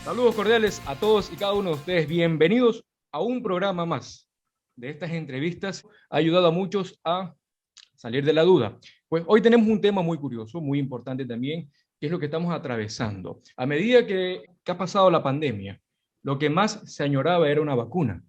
Saludos cordiales a todos y cada uno de ustedes. Bienvenidos a un programa más de estas entrevistas. Ha ayudado a muchos a salir de la duda. Pues hoy tenemos un tema muy curioso, muy importante también, que es lo que estamos atravesando. A medida que ha pasado la pandemia, lo que más se añoraba era una vacuna,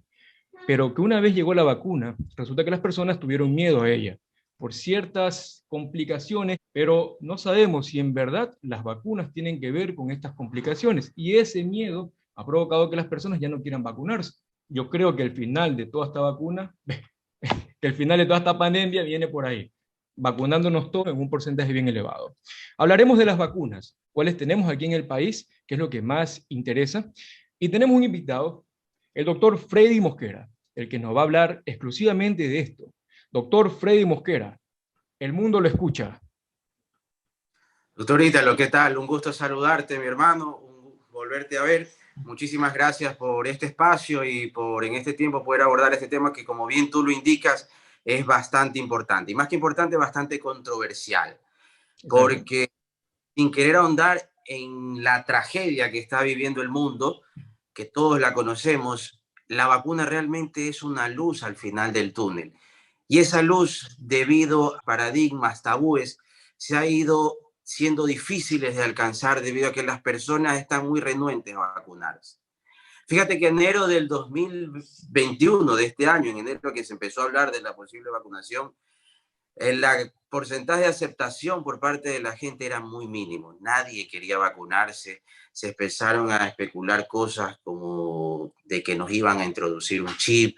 pero que una vez llegó la vacuna, resulta que las personas tuvieron miedo a ella por ciertas complicaciones, pero no sabemos si en verdad las vacunas tienen que ver con estas complicaciones. Y ese miedo ha provocado que las personas ya no quieran vacunarse. Yo creo que el final de toda esta vacuna, que el final de toda esta pandemia viene por ahí, vacunándonos todos en un porcentaje bien elevado. Hablaremos de las vacunas, cuáles tenemos aquí en el país, que es lo que más interesa. Y tenemos un invitado, el doctor Freddy Mosquera, el que nos va a hablar exclusivamente de esto. Doctor Freddy Mosquera, el mundo lo escucha. Doctor Ítalo, ¿qué tal? Un gusto saludarte, mi hermano, volverte a ver. Muchísimas gracias por este espacio y por en este tiempo poder abordar este tema que, como bien tú lo indicas, es bastante importante. Y más que importante, bastante controversial. Exacto. Porque sin querer ahondar en la tragedia que está viviendo el mundo, que todos la conocemos, la vacuna realmente es una luz al final del túnel. Y esa luz, debido a paradigmas, tabúes, se ha ido siendo difíciles de alcanzar debido a que las personas están muy renuentes a vacunarse. Fíjate que enero del 2021, de este año, en enero que se empezó a hablar de la posible vacunación, el porcentaje de aceptación por parte de la gente era muy mínimo. Nadie quería vacunarse. Se empezaron a especular cosas como de que nos iban a introducir un chip,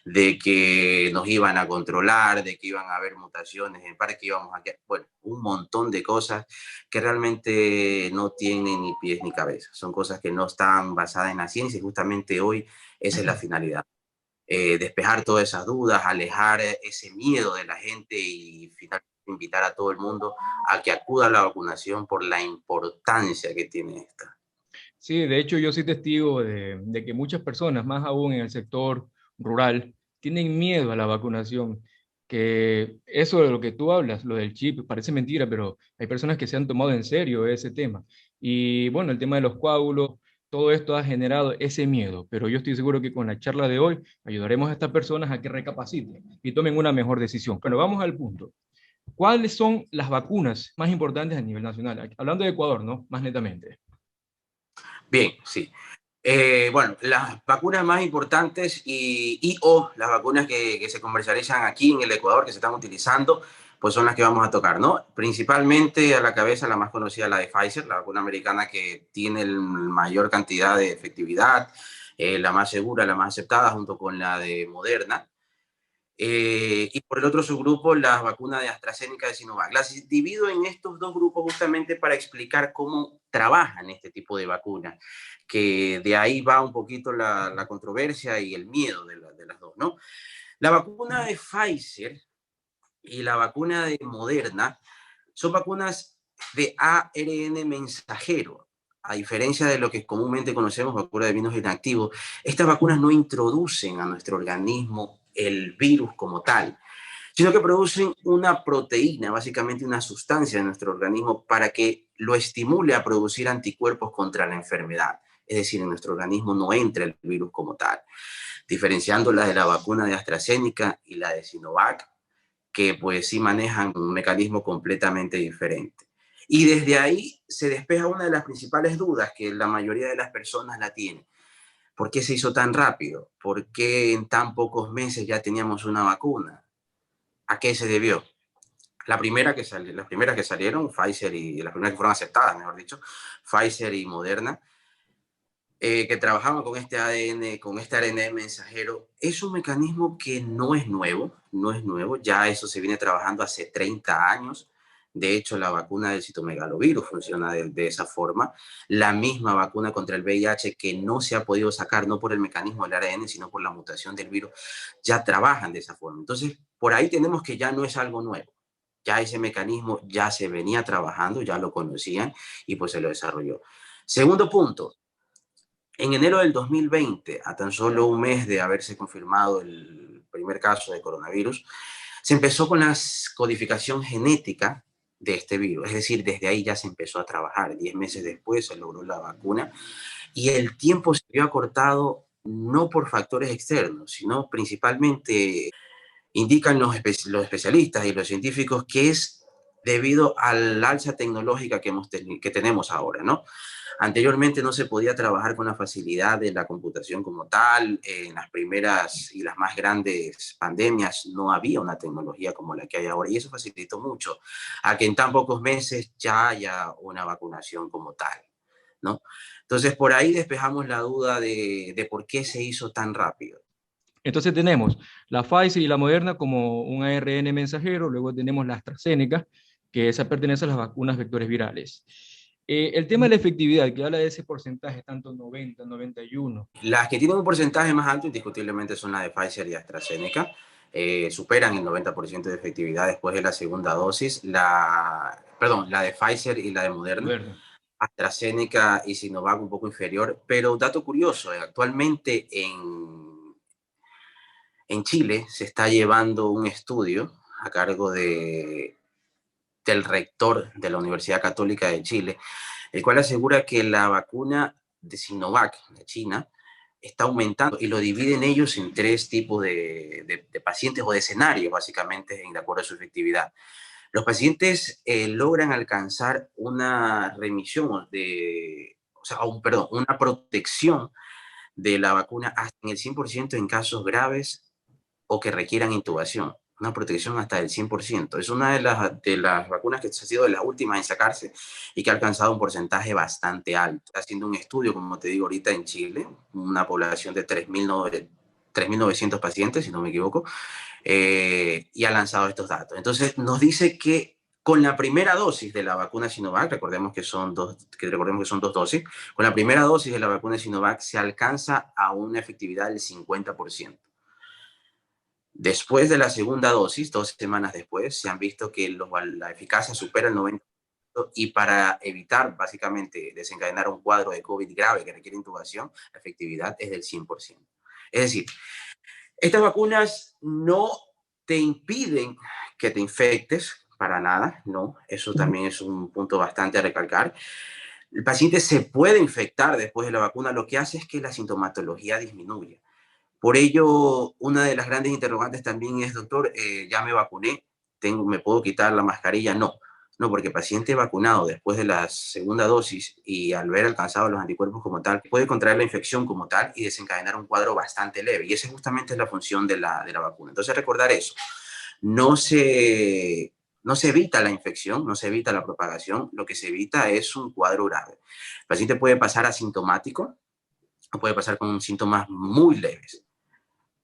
de que nos iban a controlar, de que iban a haber mutaciones en parte, que íbamos a... Bueno, un montón de cosas que realmente no tienen ni pies ni cabeza. Son cosas que no están basadas en la ciencia y justamente hoy esa es la finalidad. Despejar todas esas dudas, alejar ese miedo de la gente y finalmente invitar a todo el mundo a que acuda a la vacunación por la importancia que tiene esta. Sí, de hecho yo soy testigo de que muchas personas, más aún en el sector rural, tienen miedo a la vacunación, que eso de lo que tú hablas, lo del chip, parece mentira, pero hay personas que se han tomado en serio ese tema. Y bueno, el tema de los coágulos, todo esto ha generado ese miedo, pero yo estoy seguro que con la charla de hoy ayudaremos a estas personas a que recapaciten y tomen una mejor decisión. Bueno, vamos al punto. ¿Cuáles son las vacunas más importantes a nivel nacional? Hablando de Ecuador, ¿no? Más netamente. Bien, sí. Bueno, las vacunas más importantes o las vacunas que se comercializan aquí en el Ecuador, que se están utilizando, pues son las que vamos a tocar, ¿no? Principalmente a la cabeza la más conocida, la de Pfizer, la vacuna americana que tiene la mayor cantidad de efectividad, la más segura, la más aceptada, junto con la de Moderna. Y por el otro subgrupo, las vacunas de AstraZeneca de Sinovac. Las divido en estos dos grupos justamente para explicar cómo trabajan este tipo de vacunas, que de ahí va un poquito la controversia y el miedo de las dos, ¿no? La vacuna de Pfizer y la vacuna de Moderna son vacunas de ARN mensajero. A diferencia de lo que comúnmente conocemos, vacuna de virus inactivo, estas vacunas no introducen a nuestro organismo el virus como tal, sino que producen una proteína, básicamente una sustancia en nuestro organismo para que lo estimule a producir anticuerpos contra la enfermedad. Es decir, en nuestro organismo no entra el virus como tal, diferenciándola de la vacuna de AstraZeneca y la de Sinovac, que pues sí manejan un mecanismo completamente diferente. Y desde ahí se despeja una de las principales dudas que la mayoría de las personas la tienen. ¿Por qué se hizo tan rápido? ¿Por qué en tan pocos meses ya teníamos una vacuna? ¿A qué se debió? Las primeras que salieron, Pfizer y las primeras que fueron aceptadas, mejor dicho, Pfizer y Moderna, que trabajaban con este ADN, con este ARN mensajero, es un mecanismo que no es nuevo, no es nuevo, ya eso se viene trabajando hace 30 años. De hecho, la vacuna del citomegalovirus funciona de esa forma. La misma vacuna contra el VIH que no se ha podido sacar, no por el mecanismo del ARN, sino por la mutación del virus, ya trabajan de esa forma. Entonces, por ahí tenemos que ya no es algo nuevo. Ya ese mecanismo ya se venía trabajando, ya lo conocían y pues se lo desarrolló. Segundo punto, en enero del 2020, a tan solo un mes de haberse confirmado el primer caso de coronavirus, se empezó con la codificación genética de este virus. Es decir, desde ahí ya se empezó a trabajar. 10 meses después se logró la vacuna y el tiempo se vio acortado no por factores externos, sino principalmente indican los especialistas y los científicos que es debido al alza tecnológica que tenemos ahora, ¿no? Anteriormente no se podía trabajar con la facilidad de la computación como tal. En las primeras y las más grandes pandemias no había una tecnología como la que hay ahora y eso facilitó mucho a que en tan pocos meses ya haya una vacunación como tal, ¿no? Entonces por ahí despejamos la duda de por qué se hizo tan rápido. Entonces tenemos la Pfizer y la Moderna como un ARN mensajero, luego tenemos la AstraZeneca, que esa pertenece a las vacunas vectores virales. El tema de la efectividad, que habla de ese porcentaje, tanto 90, 91. Las que tienen un porcentaje más alto indiscutiblemente son la de Pfizer y AstraZeneca. Superan el 90% de efectividad después de la segunda dosis. La de Pfizer y la de Moderna. Moderna. AstraZeneca y Sinovac un poco inferior. Pero dato curioso, actualmente en Chile se está llevando un estudio a cargo del rector de la Universidad Católica de Chile, el cual asegura que la vacuna de Sinovac de China está aumentando y lo dividen ellos en tres tipos de pacientes o de escenarios, básicamente, de acuerdo a su efectividad. Los pacientes logran alcanzar una remisión una protección de la vacuna hasta en el 100% en casos graves o que requieran intubación. Una protección hasta del 100%. Es una de las vacunas que ha sido de las últimas en sacarse y que ha alcanzado un porcentaje bastante alto. Está haciendo un estudio, como te digo, ahorita en Chile, una población de 3.900 pacientes, si no me equivoco, y ha lanzado estos datos. Entonces, nos dice que con la primera dosis de la vacuna Sinovac, recordemos que son dos dosis, con la primera dosis de la vacuna Sinovac se alcanza a una efectividad del 50%. Después de la segunda dosis, 2 semanas después, se han visto que la eficacia supera el 90% y para evitar básicamente desencadenar un cuadro de COVID grave que requiere intubación, la efectividad es del 100%. Es decir, estas vacunas no te impiden que te infectes para nada, no, eso también es un punto bastante a recalcar. El paciente se puede infectar después de la vacuna, lo que hace es que la sintomatología disminuya. Por ello, una de las grandes interrogantes también es, doctor, ya me vacuné, ¿me puedo quitar la mascarilla? No, no, porque el paciente vacunado después de la segunda dosis y al ver alcanzado los anticuerpos como tal, puede contraer la infección como tal y desencadenar un cuadro bastante leve. Y esa justamente es la función de la vacuna. Entonces, recordar eso. No se, no se evita la infección, no se evita la propagación, lo que se evita es un cuadro grave. El paciente puede pasar asintomático o puede pasar con síntomas muy leves,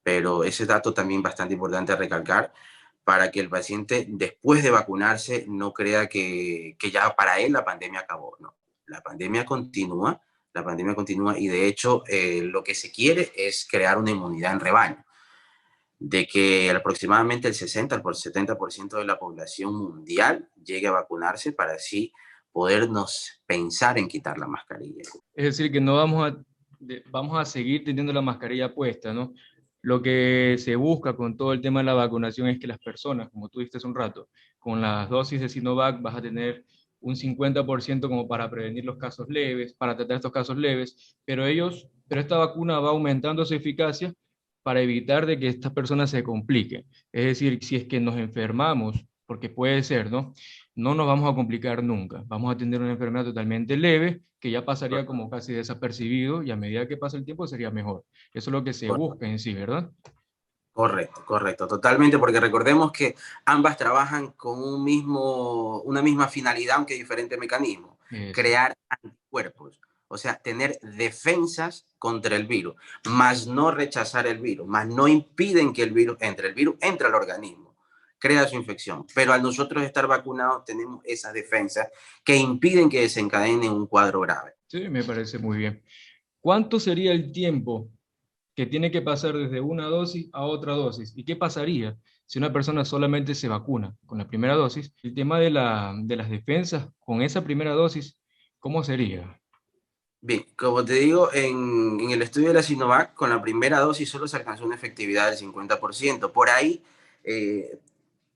pero ese dato también bastante importante a recalcar para que el paciente después de vacunarse no crea que ya para él la pandemia acabó. No, la pandemia continúa y de hecho lo que se quiere es crear una inmunidad en rebaño, de que aproximadamente el 60 al 70% de la población mundial llegue a vacunarse para así podernos pensar en quitar la mascarilla. Es decir, que no vamos a seguir teniendo la mascarilla puesta, ¿no? Lo que se busca con todo el tema de la vacunación es que las personas, como tú dijiste hace un rato, con las dosis de Sinovac vas a tener un 50% como para prevenir los casos leves, para tratar estos casos leves, pero esta vacuna va aumentando su eficacia para evitar de que estas personas se compliquen. Es decir, si es que nos enfermamos, porque puede ser, ¿no? No nos vamos a complicar nunca. Vamos a tener una enfermedad totalmente leve que ya pasaría como casi desapercibido y a medida que pasa el tiempo sería mejor. Eso es lo que se busca en sí, ¿verdad? Correcto, correcto, totalmente, porque recordemos que ambas trabajan con una misma finalidad, aunque diferente mecanismo, Eso. crear anticuerpos, o sea, tener defensas contra el virus, más no rechazar el virus, más no impiden que el virus entre al organismo, crea su infección, pero al nosotros estar vacunados tenemos esas defensas que impiden que desencadene un cuadro grave. Sí, me parece muy bien. ¿Cuánto sería el tiempo que tiene que pasar desde una dosis a otra dosis? ¿Y qué pasaría si una persona solamente se vacuna con la primera dosis? El tema de las defensas con esa primera dosis, ¿cómo sería? Bien, como te digo, en el estudio de la Sinovac, con la primera dosis solo se alcanzó una efectividad del 50%. Por ahí, eh,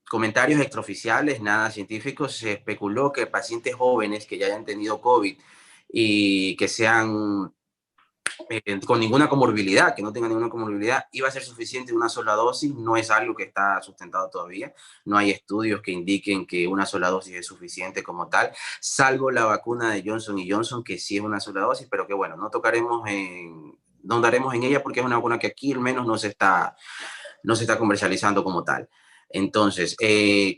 comentarios extraoficiales, nada científicos, se especuló que pacientes jóvenes que ya hayan tenido COVID y que sean con ninguna comorbilidad, que no tenga ninguna comorbilidad, iba a ser suficiente una sola dosis. No es algo que está sustentado todavía. No hay estudios que indiquen que una sola dosis es suficiente como tal, salvo la vacuna de Johnson y Johnson, que sí es una sola dosis, pero que bueno, no daremos en ella porque es una vacuna que aquí al menos no se está comercializando como tal. Entonces,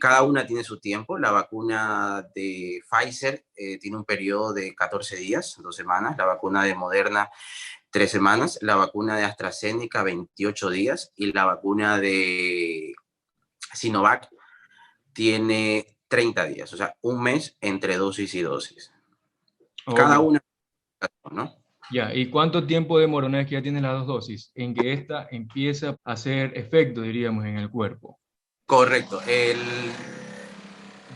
cada una tiene su tiempo. La vacuna de Pfizer tiene un periodo de 14 días, 2 semanas. La vacuna de Moderna, 3 semanas. La vacuna de AstraZeneca, 28 días. Y la vacuna de Sinovac tiene 30 días. O sea, un mes entre dosis y dosis. Ok, Cada una, ¿no? ya. ¿Y cuánto tiempo demora una vez que ya tienes las dos dosis en que esta empieza a hacer efecto, diríamos, en el cuerpo? Correcto.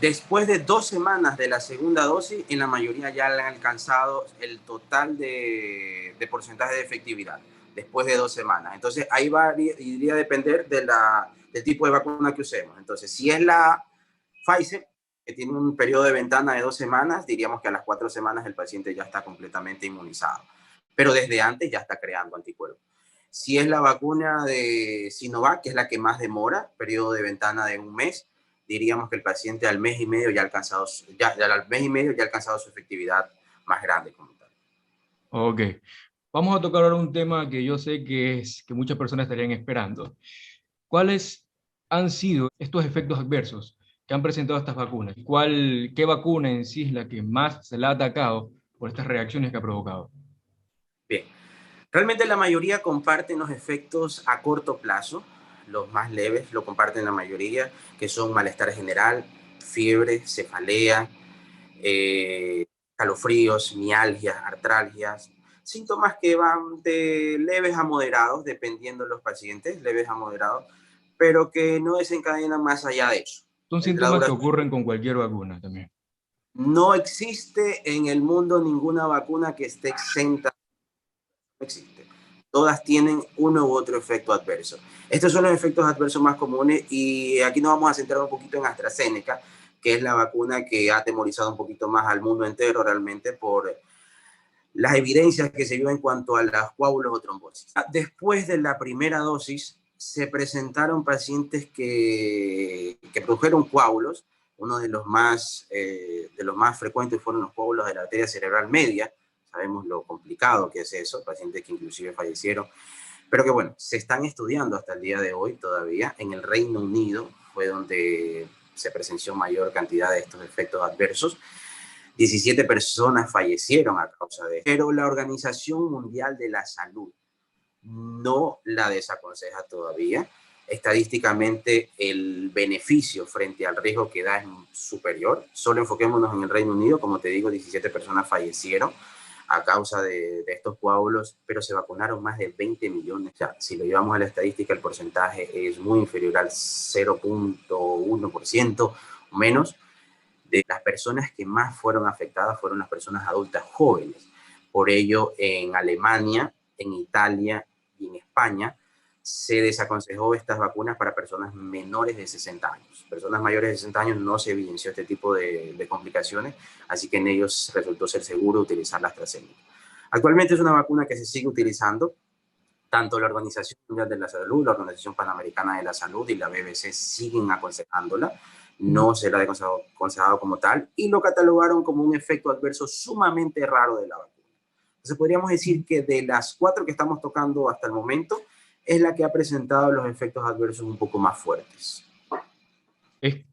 Después de 2 semanas de la segunda dosis, en la mayoría ya han alcanzado el total de porcentaje de efectividad, después de 2 semanas. Entonces, ahí iría a depender del tipo de vacuna que usemos. Entonces, si es la Pfizer, que tiene un periodo de ventana de 2 semanas, diríamos que a las 4 semanas el paciente ya está completamente inmunizado. Pero desde antes ya está creando anticuerpos. Si es la vacuna de Sinovac, que es la que más demora, periodo de ventana de un mes, diríamos que el paciente al mes y medio ya ha alcanzado, al mes y medio ya ha alcanzado su efectividad más grande como tal. Ok. Vamos a tocar ahora un tema que yo sé que muchas personas estarían esperando. ¿Cuáles han sido estos efectos adversos que han presentado estas vacunas? ¿Qué vacuna en sí es la que más se la ha atacado por estas reacciones que ha provocado? Bien, realmente la mayoría comparten los efectos a corto plazo, los más leves lo comparten la mayoría, que son malestar general, fiebre, cefalea, calofríos, mialgias, artralgias, síntomas que van de leves a moderados, dependiendo de los pacientes, leves a moderados, pero que no desencadenan más allá de eso. Son La síntomas que duración. ocurren con cualquier vacuna también. No existe en el mundo ninguna vacuna que esté exenta, no existe. Todas tienen uno u otro efecto adverso. Estos son los efectos adversos más comunes y aquí nos vamos a centrar un poquito en AstraZeneca, que es la vacuna que ha atemorizado un poquito más al mundo entero realmente por las evidencias que se vio en cuanto a los coágulos o trombosis. Después de la primera dosis, se presentaron pacientes que produjeron coágulos. Uno de los más frecuentes fueron los coágulos de la arteria cerebral media. Sabemos lo complicado que es eso, pacientes que inclusive fallecieron, pero que bueno, se están estudiando hasta el día de hoy todavía. En el Reino Unido fue donde se presenció mayor cantidad de estos efectos adversos. 17 personas fallecieron a causa de esto, pero la Organización Mundial de la Salud no la desaconseja todavía. Estadísticamente, el beneficio frente al riesgo que da es superior. Solo enfoquémonos en el Reino Unido, como te digo, 17 personas fallecieron a causa de estos coágulos, pero se vacunaron más de 20 millones. O sea, si lo llevamos a la estadística, el porcentaje es muy inferior al 0.1% o menos. De las personas que más fueron afectadas fueron las personas adultas jóvenes. Por ello, en Alemania, en Italia y en España se desaconsejó estas vacunas para personas menores de 60 años. Personas mayores de 60 años no se evidenció este tipo de complicaciones, así que en ellos resultó ser seguro utilizar la AstraZeneca. Actualmente es una vacuna que se sigue utilizando. Tanto la Organización Mundial de la Salud, la Organización Panamericana de la Salud y la BBC siguen aconsejándola. No se la ha aconsejado como tal y lo catalogaron como un efecto adverso sumamente raro de la vacuna. Entonces podríamos decir que de las 4 que estamos tocando hasta el momento, es la que ha presentado los efectos adversos un poco más fuertes. Es,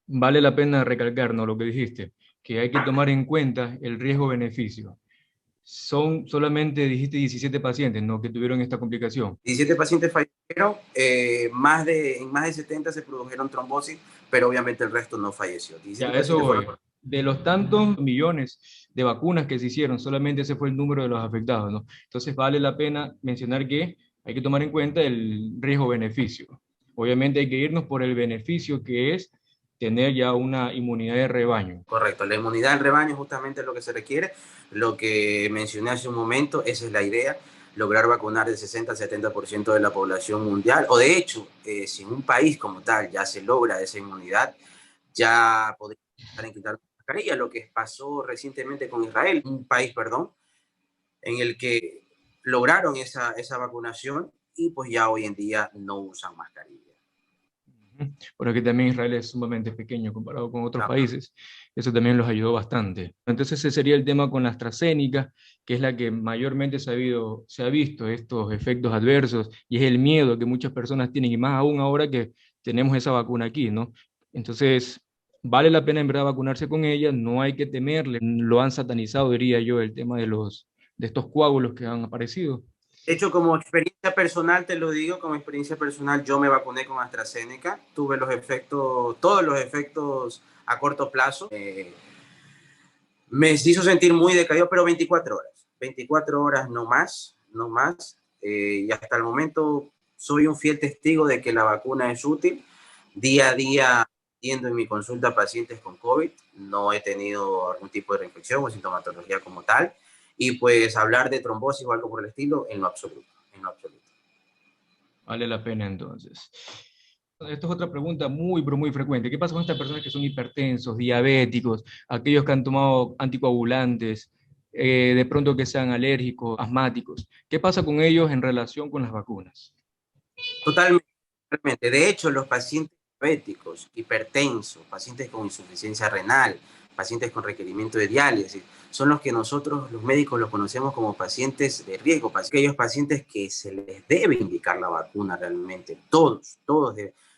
vale la pena recalcarnos lo que dijiste, que hay que tomar en cuenta el riesgo-beneficio. Son solamente, dijiste, 17 pacientes, ¿no?, que tuvieron esta complicación. 17 pacientes fallecieron, en más de 70 se produjeron trombosis, pero obviamente el resto no falleció. Ya, 17 eso pacientes voy. fueron. De los tantos millones de vacunas que se hicieron, solamente ese fue el número de los afectados, ¿no? Entonces vale la pena mencionar que hay que tomar en cuenta el riesgo-beneficio. Obviamente hay que irnos por el beneficio que es tener ya una inmunidad de rebaño. Correcto, la inmunidad del rebaño justamente es lo que se requiere, lo que mencioné hace un momento, esa es la idea, lograr vacunar del 60 al 70% de la población mundial, o de hecho, si en un país como tal ya se logra esa inmunidad, ya podría estar en quitar la mascarilla, lo que pasó recientemente con Israel, un país, perdón, en el que lograron esa vacunación y pues ya hoy en día no usan mascarilla. Bueno, que también Israel es sumamente pequeño comparado con otros Claro. países, eso también los ayudó bastante. Entonces ese sería el tema con la AstraZeneca, que es la que mayormente se ha visto estos efectos adversos y es el miedo que muchas personas tienen, y más aún ahora que tenemos esa vacuna aquí, ¿no? Entonces, vale la pena en verdad vacunarse con ella, no hay que temerle, lo han satanizado, diría yo, el tema de estos coágulos que han aparecido. De hecho, como experiencia personal, te lo digo, como experiencia personal, yo me vacuné con AstraZeneca, tuve los efectos, todos los efectos a corto plazo. Me hizo sentir muy decaído, pero 24 horas no más, no más. Y hasta el momento soy un fiel testigo de que la vacuna es útil. Día a día, yendo en mi consulta a pacientes con COVID, no he tenido algún tipo de reinfección o sintomatología como tal. Y pues hablar de trombosis o algo por el estilo, en lo absoluto, en lo absoluto. Vale la pena entonces. Esto es otra pregunta muy, pero muy frecuente. ¿Qué pasa con estas personas que son hipertensos, diabéticos, aquellos que han tomado anticoagulantes, de pronto que sean alérgicos, asmáticos? ¿Qué pasa con ellos en relación con las vacunas? Totalmente, totalmente. De hecho, los pacientes diabéticos, hipertensos, pacientes con insuficiencia renal, pacientes con requerimiento de diálisis, son los que nosotros, los médicos, los conocemos como pacientes de riesgo, aquellos pacientes que se les debe indicar la vacuna realmente, todos,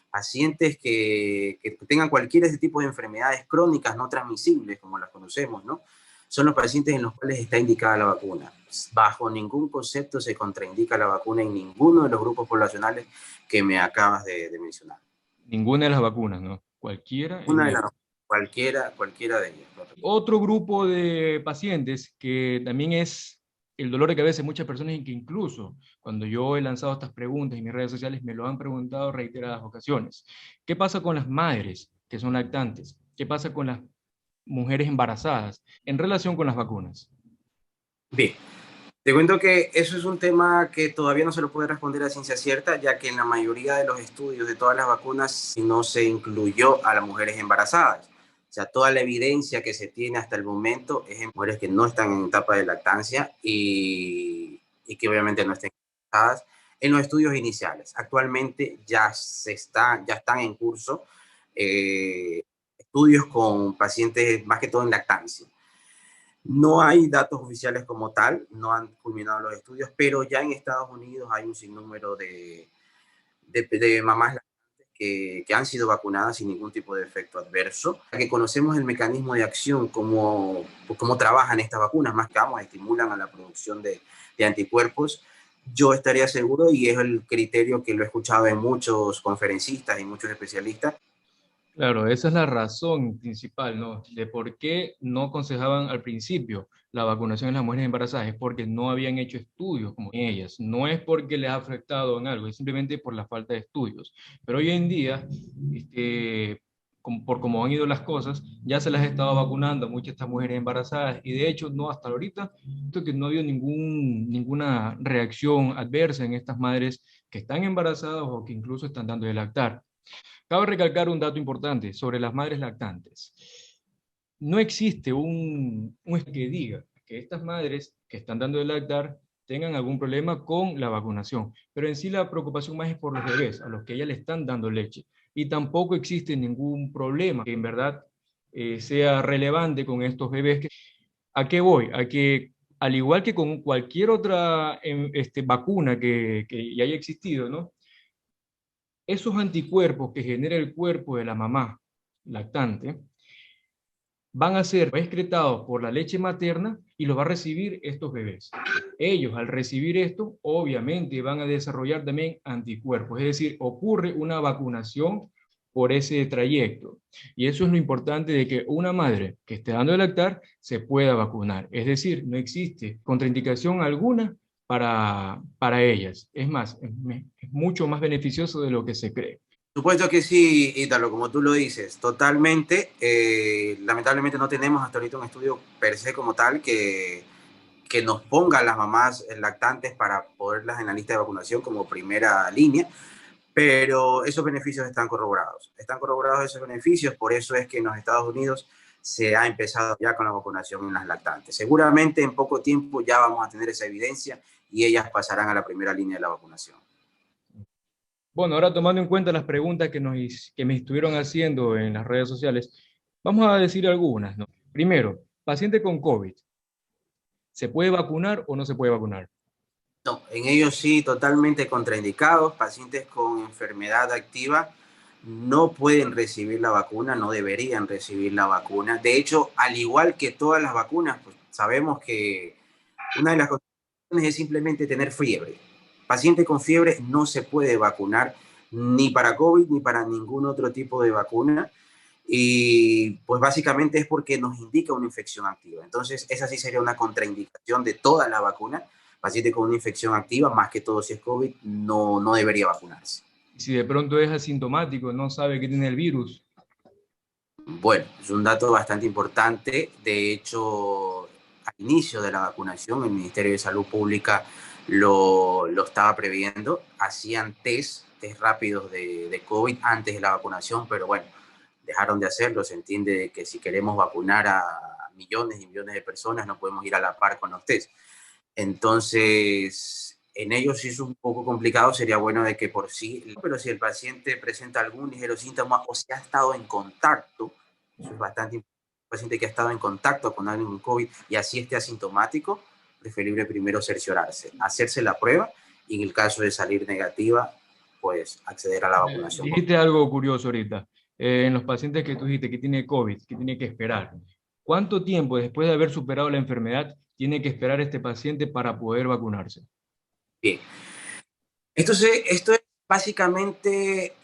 pacientes que tengan cualquier ese tipo de enfermedades crónicas no transmisibles, como las conocemos, ¿no? Son los pacientes en los cuales está indicada la vacuna. Bajo ningún concepto se contraindica la vacuna en ninguno de los grupos poblacionales que me acabas de mencionar. Ninguna de las vacunas, ¿no? Cualquiera Una en de el... las, cualquiera de ellas. Otro grupo de pacientes que también es el dolor de cabeza de muchas personas y que incluso cuando yo he lanzado estas preguntas en mis redes sociales me lo han preguntado reiteradas ocasiones. ¿Qué pasa con las madres que son lactantes? ¿Qué pasa con las mujeres embarazadas en relación con las vacunas? Bien, te cuento que eso es un tema que todavía no se lo puede responder a ciencia cierta, ya que en la mayoría de los estudios de todas las vacunas no se incluyó a las mujeres embarazadas. O sea, toda la evidencia que se tiene hasta el momento es en mujeres que no están en etapa de lactancia y que obviamente no estén embarazadas en los estudios iniciales. Actualmente ya están en curso estudios con pacientes más que todo en lactancia. No hay datos oficiales como tal, no han culminado los estudios, pero ya en Estados Unidos hay un sinnúmero de mamás que han sido vacunadas sin ningún tipo de efecto adverso, que conocemos el mecanismo de acción, cómo trabajan estas vacunas, más que vamos, estimulan a la producción de anticuerpos. Yo estaría seguro, y es el criterio que lo he escuchado en muchos conferencistas y muchos especialistas. Claro, esa es la razón principal, ¿no? De por qué no aconsejaban al principio la vacunación en las mujeres embarazadas, es porque no habían hecho estudios como ellas. No es porque les ha afectado en algo, es simplemente por la falta de estudios. Pero hoy en día, por cómo han ido las cosas, ya se las ha estado vacunando a muchas de estas mujeres embarazadas y de hecho, no hasta ahorita, creo que no ha habido ninguna reacción adversa en estas madres que están embarazadas o que incluso están dando de lactar. Cabe recalcar un dato importante sobre las madres lactantes. No existe un estudio que diga que estas madres que están dando de lactar tengan algún problema con la vacunación, pero en sí la preocupación más es por los bebés, a los que ya le están dando leche. Y tampoco existe ningún problema que en verdad sea relevante con estos bebés. ¿A qué voy? A que al igual que con cualquier otra vacuna que ya haya existido, ¿no? Esos anticuerpos que genera el cuerpo de la mamá lactante van a ser excretados por la leche materna y los va a recibir estos bebés. Ellos, al recibir esto, obviamente van a desarrollar también anticuerpos, es decir, ocurre una vacunación por ese trayecto. Y eso es lo importante de que una madre que esté dando de lactar se pueda vacunar. Es decir, no existe contraindicación alguna para ellas. Es más, es mucho más beneficioso de lo que se cree. Supuesto que sí, Ítalo, como tú lo dices, totalmente. Lamentablemente no tenemos hasta ahorita un estudio per se como tal que nos ponga a las mamás lactantes para ponerlas en la lista de vacunación como primera línea, pero esos beneficios están corroborados. Están corroborados esos beneficios, por eso es que en los Estados Unidos se ha empezado ya con la vacunación en las lactantes. Seguramente en poco tiempo ya vamos a tener esa evidencia y ellas pasarán a la primera línea de la vacunación. Bueno, ahora tomando en cuenta las preguntas que me estuvieron haciendo en las redes sociales, vamos a decir algunas, ¿no? Primero, paciente con COVID, ¿se puede vacunar o no se puede vacunar? No, en ellos sí, totalmente contraindicados. Pacientes con enfermedad activa no pueden recibir la vacuna, no deberían recibir la vacuna. De hecho, al igual que todas las vacunas, pues sabemos que una de las condiciones es simplemente tener fiebre. Paciente con fiebre no se puede vacunar ni para COVID ni para ningún otro tipo de vacuna. Y pues básicamente es porque nos indica una infección activa. Entonces, esa sí sería una contraindicación de toda la vacuna. Paciente con una infección activa, más que todo si es COVID, no debería vacunarse. Si de pronto es asintomático, no sabe que tiene el virus. Bueno, es un dato bastante importante. De hecho, al inicio de la vacunación, el Ministerio de Salud Pública lo estaba previendo. Hacían test rápidos de COVID antes de la vacunación, pero bueno, dejaron de hacerlo. Se entiende que si queremos vacunar a millones y millones de personas, no podemos ir a la par con los test. Entonces, en ellos sí es un poco complicado, sería bueno de que por sí, pero si el paciente presenta algún ligero síntoma o si ha estado en contacto, eso es bastante importante, el paciente que ha estado en contacto con alguien con COVID y así esté asintomático, preferible primero cerciorarse, hacerse la prueba y en el caso de salir negativa, pues acceder a la vacunación. Dijiste algo curioso ahorita. En los pacientes que tú dijiste que tiene COVID, que tiene que esperar, ¿cuánto tiempo después de haber superado la enfermedad tiene que esperar este paciente para poder vacunarse? Bien, esto es básicamente,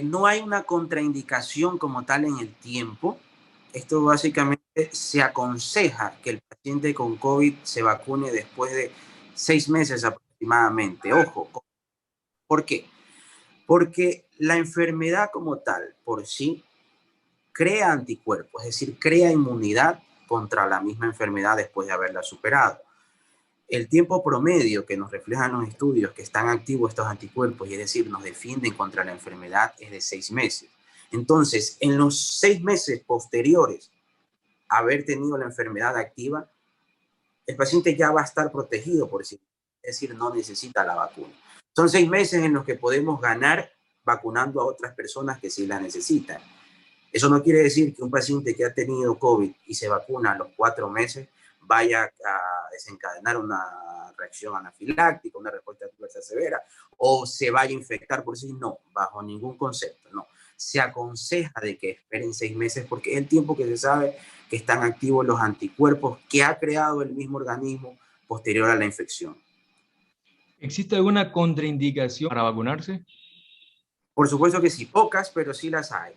no hay una contraindicación como tal en el tiempo. Esto básicamente se aconseja que el paciente con COVID se vacune después de 6 meses aproximadamente. Ojo, ¿por qué? Porque la enfermedad como tal, por sí, crea anticuerpos, es decir, crea inmunidad contra la misma enfermedad después de haberla superado. El tiempo promedio que nos reflejan los estudios que están activos estos anticuerpos, y es decir, nos defienden contra la enfermedad, es de 6 meses. Entonces, en los 6 meses posteriores a haber tenido la enfermedad activa, el paciente ya va a estar protegido por sí, es decir, no necesita la vacuna. Son 6 meses en los que podemos ganar vacunando a otras personas que sí la necesitan. Eso no quiere decir que un paciente que ha tenido COVID y se vacuna a los 4 meses vaya a desencadenar una reacción anafiláctica, una respuesta adversa severa, o se vaya a infectar por sí. No, bajo ningún concepto, no. Se aconseja de que esperen 6 meses porque es el tiempo que se sabe que están activos los anticuerpos que ha creado el mismo organismo posterior a la infección. ¿Existe alguna contraindicación para vacunarse? Por supuesto que sí, pocas, pero sí las hay.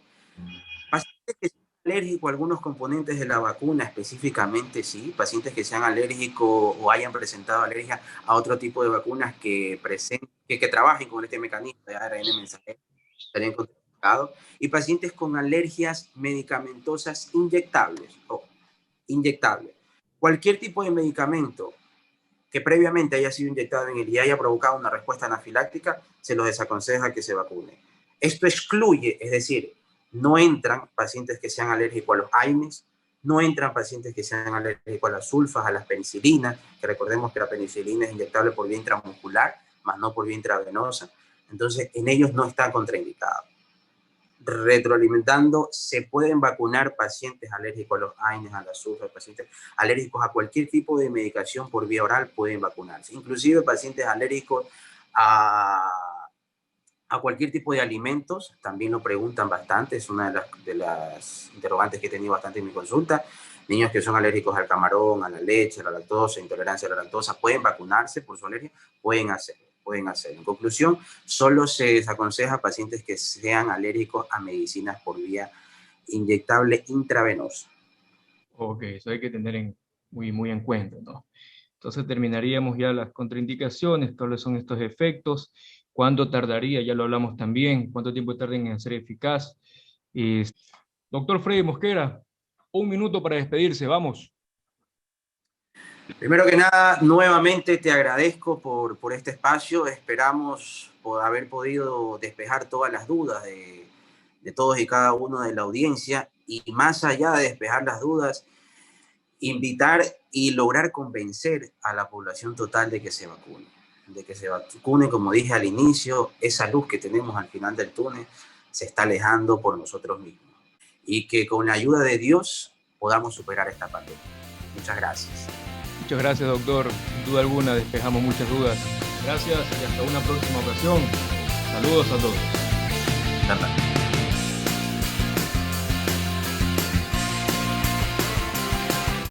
Pacientes que sean alérgicos a algunos componentes de la vacuna específicamente, sí. Pacientes que sean alérgicos o hayan presentado alergia a otro tipo de vacunas que trabajen con este mecanismo de ARN mensajero, estarían contraindicados. Y pacientes con alergias medicamentosas inyectables, inyectables. Cualquier tipo de medicamento que previamente haya sido inyectado en él y haya provocado una respuesta anafiláctica, se los desaconseja que se vacune. Esto excluye, es decir, no entran pacientes que sean alérgicos a los AINES, no entran pacientes que sean alérgicos a las sulfas, a las penicilinas, que recordemos que la penicilina es inyectable por vía intramuscular, más no por vía intravenosa. Entonces, en ellos no está contraindicado. Retroalimentando, se pueden vacunar pacientes alérgicos a los AINES, a las sulfas, pacientes alérgicos a cualquier tipo de medicación por vía oral pueden vacunarse. Inclusive pacientes alérgicos a cualquier tipo de alimentos, también lo preguntan bastante, es una de las interrogantes que he tenido bastante en mi consulta. Niños que son alérgicos al camarón, a la leche, a la lactosa, intolerancia a la lactosa, pueden vacunarse por su alergia, pueden hacerlo. En conclusión, solo se desaconseja a pacientes que sean alérgicos a medicinas por vía inyectable intravenosa. Ok, eso hay que tener muy en cuenta, ¿no? Entonces terminaríamos ya las contraindicaciones, cuáles son estos efectos, cuánto tardaría, ya lo hablamos también, cuánto tiempo tarden en ser eficaz. Y, doctor Freddy Mosquera, 1 minuto para despedirse, vamos. Primero que nada, nuevamente te agradezco por este espacio. Esperamos haber podido despejar todas las dudas de todos y cada uno de la audiencia. y más allá de despejar las dudas, invitar y lograr convencer a la población total de que se vacune, como dije al inicio, esa luz que tenemos al final del túnel se está alejando por nosotros mismos y que con la ayuda de Dios podamos superar esta pandemia. Muchas gracias. Muchas gracias, doctor. Sin duda alguna despejamos muchas dudas. Gracias y hasta una próxima ocasión. Saludos a todos. Hasta luego.